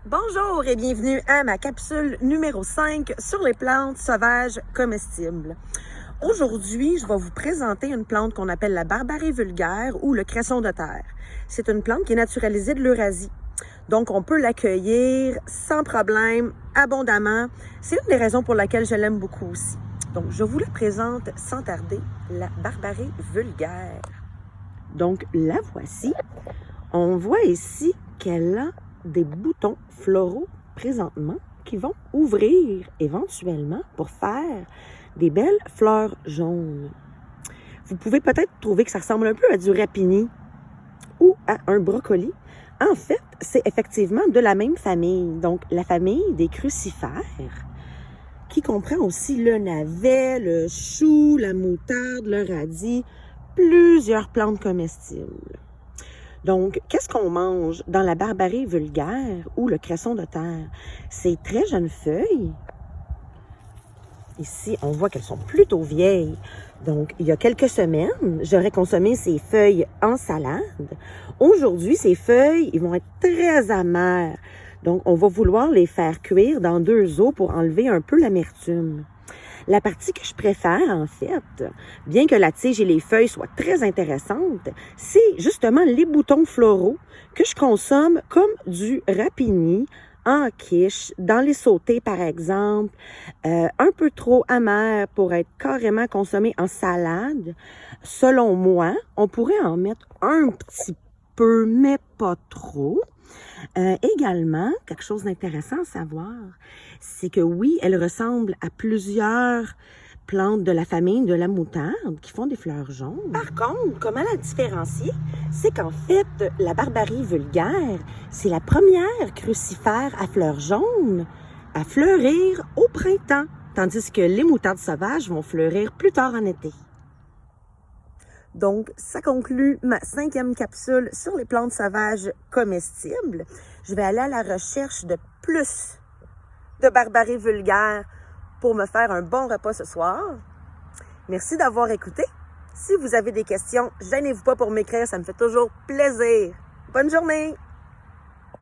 Bonjour et bienvenue à ma capsule numéro 5 sur les plantes sauvages comestibles. Aujourd'hui, je vais vous présenter une plante qu'on appelle la barbarie vulgaire ou le cresson de terre. C'est une plante qui est naturalisée de l'Eurasie. Donc, on peut l'accueillir sans problème, abondamment. C'est une des raisons pour laquelle je l'aime beaucoup aussi. Donc, je vous la présente sans tarder, la barbarie vulgaire. Donc, la voici. On voit ici qu'elle a des boutons floraux présentement qui vont ouvrir éventuellement pour faire des belles fleurs jaunes. Vous pouvez peut-être trouver que ça ressemble un peu à du rapini ou à un brocoli. En fait, c'est effectivement de la même famille, donc la famille des crucifères, qui comprend aussi le navet, le chou, la moutarde, le radis, plusieurs plantes comestibles. Donc, qu'est-ce qu'on mange dans la barbarie vulgaire ou le cresson de terre? Ces très jeunes feuilles, ici, on voit qu'elles sont plutôt vieilles. Donc, il y a quelques semaines, j'aurais consommé ces feuilles en salade. Aujourd'hui, ces feuilles, ils vont être très amères. Donc, on va vouloir les faire cuire dans 2 eaux pour enlever un peu l'amertume. La partie que je préfère, en fait, bien que la tige et les feuilles soient très intéressantes, c'est justement les boutons floraux que je consomme comme du rapini en quiche, dans les sautés par exemple, un peu trop amer pour être carrément consommé en salade. Selon moi, on pourrait en mettre un petit peu, mais pas trop. Également, quelque chose d'intéressant à savoir, c'est que oui, elle ressemble à plusieurs plantes de la famille de la moutarde qui font des fleurs jaunes. Par contre, comment la différencier? C'est qu'en fait, la barbarie vulgaire, c'est la première crucifère à fleurs jaunes à fleurir au printemps, tandis que les moutardes sauvages vont fleurir plus tard en été. Donc, ça conclut ma 5e capsule sur les plantes sauvages comestibles. Je vais aller à la recherche de plus de barbarie vulgaire pour me faire un bon repas ce soir. Merci d'avoir écouté. Si vous avez des questions, gênez-vous pas pour m'écrire, ça me fait toujours plaisir. Bonne journée!